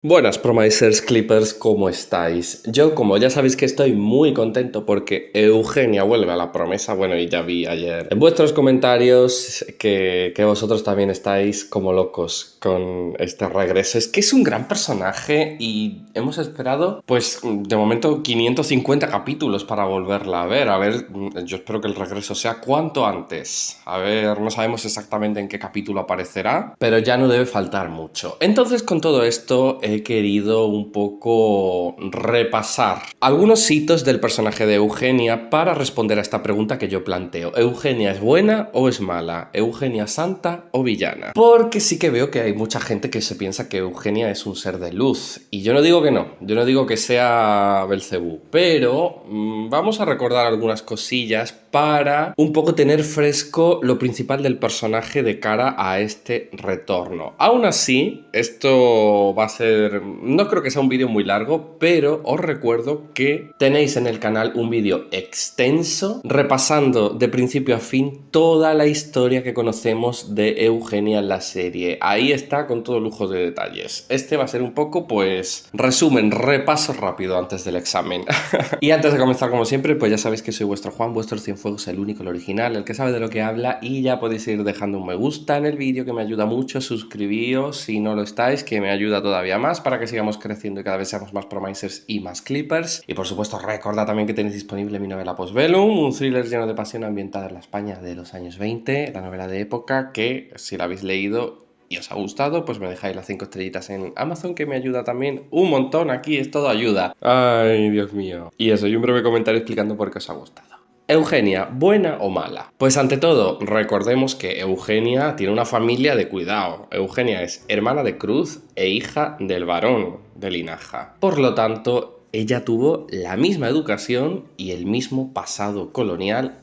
Buenas Promisers Clippers, ¿cómo estáis? Yo, como ya sabéis que estoy muy contento porque Eugenia vuelve a la promesa, bueno, y ya vi ayer en vuestros comentarios que vosotros también estáis como locos con este regreso. Es que es un gran personaje y hemos esperado, pues, de momento 550 capítulos para volverla a ver. A ver, yo espero que el regreso sea cuanto antes. A ver, no sabemos exactamente en qué capítulo aparecerá, pero ya no debe faltar mucho. Entonces, con todo esto, he querido un poco repasar algunos hitos del personaje de Eugenia para responder a esta pregunta que yo planteo. ¿Eugenia es buena o es mala? ¿Eugenia santa o villana? Porque sí que veo que hay mucha gente que se piensa que Eugenia es un ser de luz. Y yo no digo que no, yo no digo que sea Belcebú, pero vamos a recordar algunas cosillas para un poco tener fresco lo principal del personaje de cara a este retorno. Aún así, esto va a ser... no creo que sea un vídeo muy largo, pero os recuerdo que tenéis en el canal un vídeo extenso repasando de principio a fin toda la historia que conocemos de Eugenia en la serie. Ahí está con todo lujo de detalles. Este va a ser un poco, pues, resumen, repaso rápido antes del examen. Y antes de comenzar, como siempre, pues ya sabéis que soy vuestro Juan, vuestro Cienfuegos, el único, el original, el que sabe de lo que habla, y ya podéis ir dejando un me gusta en el vídeo, que me ayuda mucho. Suscribíos si no lo estáis, que me ayuda todavía más para que sigamos creciendo y cada vez seamos más promisers y más clippers. Y por supuesto, recordad también que tenéis disponible mi novela Postbellum, un thriller lleno de pasión ambientada en la España de los años 20, la novela de época que, si la habéis leído y os ha gustado, pues me dejáis las 5 estrellitas en Amazon, que me ayuda también un montón. Aquí es todo ayuda. Ay, Dios mío. Y eso, y un breve comentario explicando por qué os ha gustado. Eugenia, ¿buena o mala? Pues ante todo, recordemos que Eugenia tiene una familia de cuidado. Eugenia es hermana de Cruz e hija del varón de Linaja. Por lo tanto, ella tuvo la misma educación y el mismo pasado colonial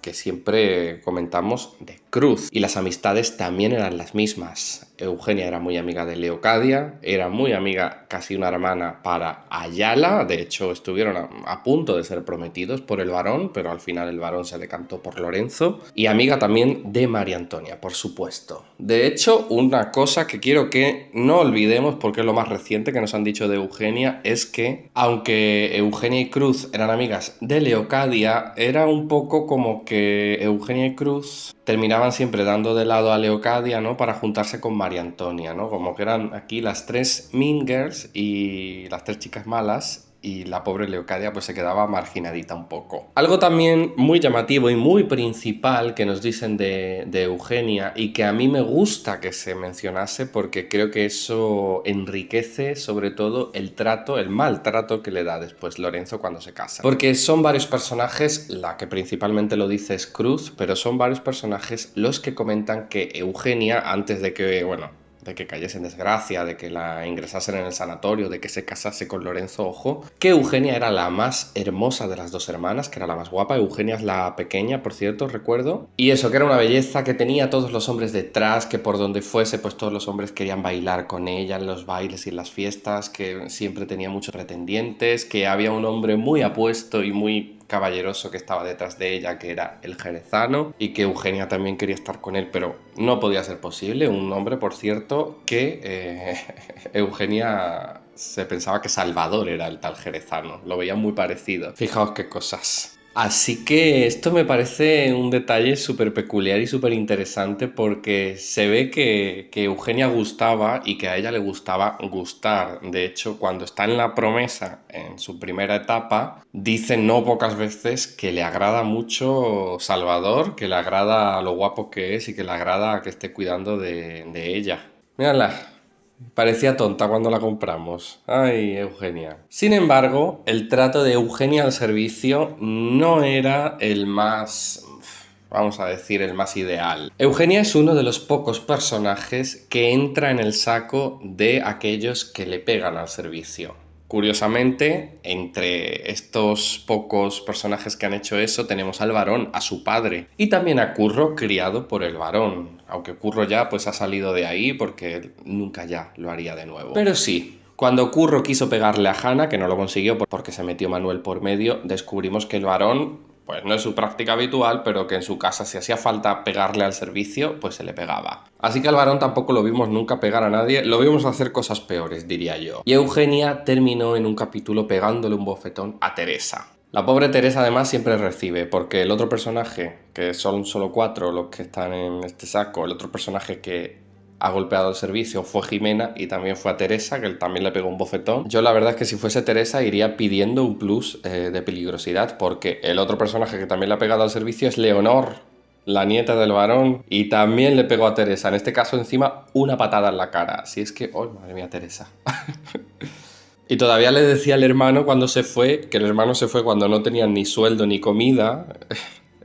que siempre comentamos de Cruz. Y las amistades también eran las mismas. Eugenia era muy amiga de Leocadia, era muy amiga, casi una hermana, para Ayala. De hecho, estuvieron a punto de ser prometidos por el varón, pero al final el varón se decantó por Lorenzo. Y amiga también de María Antonia, por supuesto. De hecho, una cosa que quiero que no olvidemos, porque es lo más reciente que nos han dicho de Eugenia, es que, aunque Eugenia y Cruz eran amigas de Leocadia, era un poco como que Eugenia y Cruz terminaban siempre dando de lado a Leocadia, ¿no?, para juntarse con María Antonia, ¿no? Como que eran aquí las tres mean girls y las tres chicas malas, y la pobre Leocadia pues se quedaba marginadita un poco. Algo también muy llamativo y muy principal que nos dicen de Eugenia, y que a mí me gusta que se mencionase porque creo que eso enriquece sobre todo el trato, el maltrato que le da después Lorenzo cuando se casa. Porque son varios personajes, la que principalmente lo dice es Cruz, pero son varios personajes los que comentan que Eugenia, antes de que, bueno, de que cayese en desgracia, de que la ingresasen en el sanatorio, de que se casase con Lorenzo Ojo, que Eugenia era la más hermosa de las dos hermanas, que era la más guapa. Eugenia es la pequeña, por cierto, recuerdo. Y eso, que era una belleza, que tenía a todos los hombres detrás, que por donde fuese, pues todos los hombres querían bailar con ella en los bailes y en las fiestas, que siempre tenía muchos pretendientes, que había un hombre muy apuesto y muy caballeroso que estaba detrás de ella, que era el jerezano, y que Eugenia también quería estar con él, pero no podía ser posible. Un hombre, por cierto, que Eugenia se pensaba que Salvador era el tal jerezano, lo veía muy parecido. Fijaos qué cosas. Así que esto me parece un detalle súper peculiar y súper interesante, porque se ve que Eugenia gustaba y que a ella le gustaba gustar. De hecho, cuando está en la promesa, en su primera etapa, dice no pocas veces que le agrada mucho Salvador, que le agrada lo guapo que es y que le agrada que esté cuidando de ella. Mírala. Parecía tonta cuando la compramos. Ay, Eugenia. Sin embargo, el trato de Eugenia al servicio no era el más, vamos a decir, el más ideal. Eugenia es uno de los pocos personajes que entra en el saco de aquellos que le pegan al servicio. Curiosamente, entre estos pocos personajes que han hecho eso, tenemos al varón, a su padre, y también a Curro, criado por el varón, aunque Curro ya pues ha salido de ahí porque nunca ya lo haría de nuevo. Pero sí, cuando Curro quiso pegarle a Hannah, que no lo consiguió porque se metió Manuel por medio, descubrimos que el varón pues no es su práctica habitual, pero que en su casa si hacía falta pegarle al servicio, pues se le pegaba. Así que al varón tampoco lo vimos nunca pegar a nadie, lo vimos hacer cosas peores, diría yo. Y Eugenia terminó en un capítulo pegándole un bofetón a Teresa. La pobre Teresa además siempre recibe, porque el otro personaje, que son solo 4 los que están en este saco, el otro personaje que ha golpeado el servicio fue Jimena y también fue a Teresa, que él también le pegó un bofetón. Yo la verdad es que si fuese Teresa iría pidiendo un plus de peligrosidad, porque el otro personaje que también le ha pegado al servicio es Leonor, la nieta del varón, y también le pegó a Teresa, en este caso encima una patada en la cara. Si es que, ¡oh, madre mía, Teresa! Y todavía le decía al hermano cuando se fue, que el hermano se fue cuando no tenían ni sueldo ni comida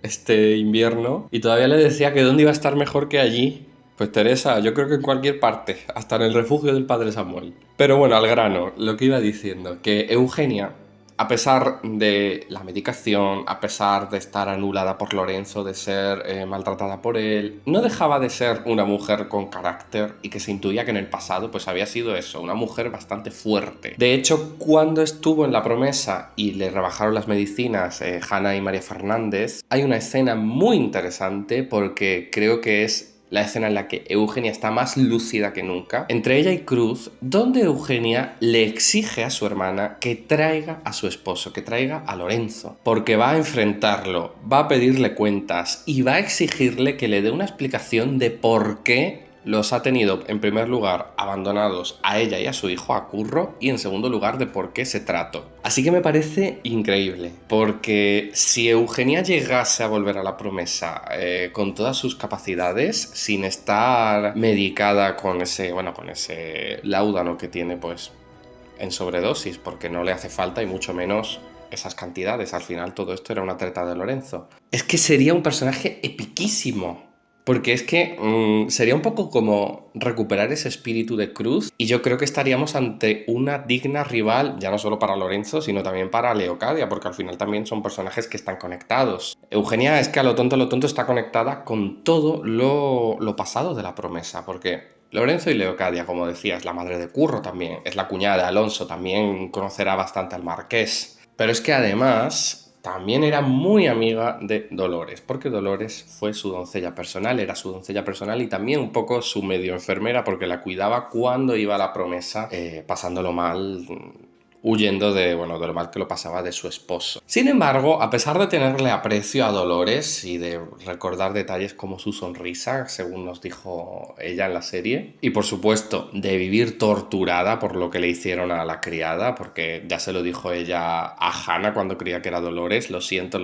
este invierno, y todavía le decía que dónde iba a estar mejor que allí. Pues Teresa, yo creo que en cualquier parte, hasta en el refugio del padre Samuel. Pero bueno, al grano, lo que iba diciendo, que Eugenia, a pesar de la medicación, a pesar de estar anulada por Lorenzo, de ser maltratada por él, no dejaba de ser una mujer con carácter y que se intuía que en el pasado pues había sido eso, una mujer bastante fuerte. De hecho, cuando estuvo en La Promesa y le rebajaron las medicinas Hanna y María Fernández, hay una escena muy interesante porque creo que es la escena en la que Eugenia está más lúcida que nunca, entre ella y Cruz, donde Eugenia le exige a su hermana que traiga a su esposo, que traiga a Lorenzo, porque va a enfrentarlo, va a pedirle cuentas y va a exigirle que le dé una explicación de por qué los ha tenido, en primer lugar, abandonados a ella y a su hijo, a Curro, y en segundo lugar, de por qué se trató. Así que me parece increíble, porque si Eugenia llegase a volver a La Promesa con todas sus capacidades, sin estar medicada con ese láudano que tiene, pues, en sobredosis, porque no le hace falta y mucho menos esas cantidades. Al final todo esto era una treta de Lorenzo. Es que sería un personaje epiquísimo. Porque es que sería un poco como recuperar ese espíritu de Cruz y yo creo que estaríamos ante una digna rival, ya no solo para Lorenzo, sino también para Leocadia, porque al final también son personajes que están conectados. Eugenia es que a lo tonto está conectada con todo lo pasado de La Promesa, porque Lorenzo y Leocadia, como decía, es la madre de Curro también, es la cuñada de Alonso, también conocerá bastante al Marqués. Pero es que además también era muy amiga de Dolores, porque Dolores fue su doncella personal, era su doncella personal y también un poco su medio enfermera, porque la cuidaba cuando iba a La Promesa, pasándolo mal, huyendo de lo mal que lo pasaba de su esposo. Sin embargo, a pesar de tenerle aprecio a Dolores y de recordar detalles como su sonrisa, según nos dijo ella en la serie, y por supuesto de vivir torturada por lo que le hicieron a la criada, porque ya se lo dijo ella a Hanna cuando creía que era Dolores: lo siento,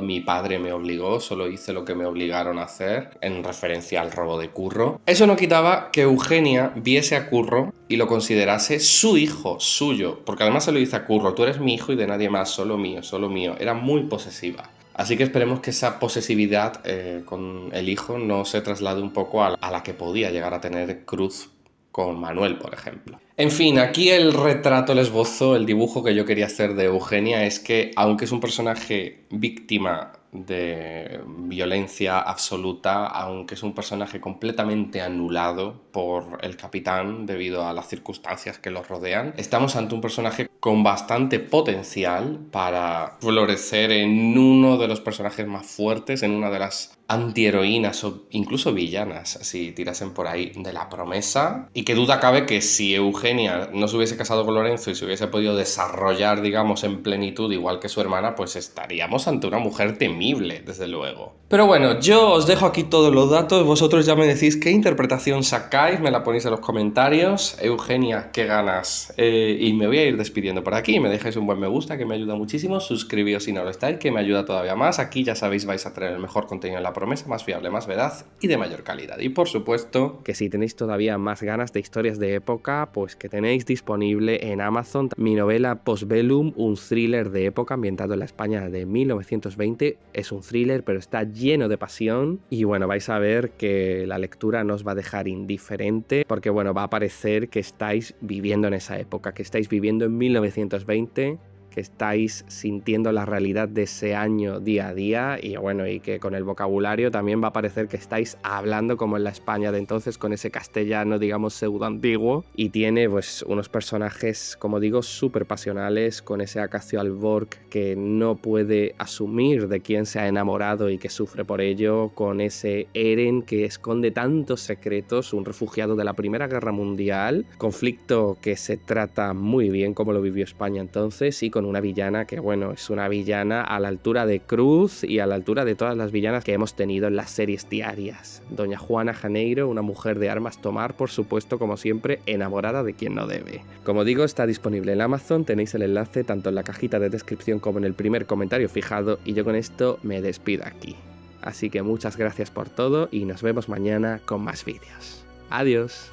mi padre me obligó, solo hice lo que me obligaron a hacer, en referencia al robo de Curro. Eso no quitaba que Eugenia viese a Curro y lo considerase su hijo, suyo, porque además se lo dice a Curro: tú eres mi hijo y de nadie más, solo mío, solo mío. Era muy posesiva. Así que esperemos que esa posesividad con el hijo no se traslade un poco a la que podía llegar a tener Cruz con Manuel, por ejemplo. En fin, aquí el retrato, el esbozo, el dibujo que yo quería hacer de Eugenia es que, aunque es un personaje víctima de violencia absoluta, aunque es un personaje completamente anulado por el capitán debido a las circunstancias que lo rodean, estamos ante un personaje con bastante potencial para florecer en uno de los personajes más fuertes, en una de las antiheroínas o incluso villanas, si tirasen por ahí, de La Promesa. Y que duda cabe que si Eugenia no se hubiese casado con Lorenzo y se hubiese podido desarrollar, digamos, en plenitud igual que su hermana, pues estaríamos ante una mujer temible, desde luego. Pero bueno, yo os dejo aquí todos los datos, vosotros ya me decís qué interpretación sacáis, me la ponéis en los comentarios. Eugenia, qué ganas. Y me voy a ir despidiendo por aquí, me dejáis un buen me gusta que me ayuda muchísimo, suscribíos si no lo estáis, que me ayuda todavía más. Aquí ya sabéis, vais a tener el mejor contenido en La Promesa, más fiable, más veraz y de mayor calidad. Y por supuesto, que si tenéis todavía más ganas de historias de época, pues que tenéis disponible en Amazon mi novela Postbellum, un thriller de época ambientado en la España de 1920. Es un thriller, pero está lleno de pasión y bueno, vais a ver que la lectura no os va a dejar indiferente, porque bueno, va a parecer que estáis viviendo en esa época, que estáis viviendo en 1920, que estáis sintiendo la realidad de ese año día a día y bueno, y que con el vocabulario también va a parecer que estáis hablando como en la España de entonces, con ese castellano, digamos, pseudo antiguo, y tiene pues unos personajes, como digo, súper pasionales, con ese Acacio Alborg que no puede asumir de quién se ha enamorado y que sufre por ello, con ese Eren que esconde tantos secretos, un refugiado de la Primera Guerra Mundial, conflicto que se trata muy bien como lo vivió España entonces, y con una villana que, bueno, es una villana a la altura de Cruz y a la altura de todas las villanas que hemos tenido en las series diarias. Doña Juana Janeiro, una mujer de armas tomar, por supuesto, como siempre, enamorada de quien no debe. Como digo, está disponible en Amazon, tenéis el enlace tanto en la cajita de descripción como en el primer comentario fijado, y yo con esto me despido aquí. Así que muchas gracias por todo y nos vemos mañana con más vídeos. Adiós.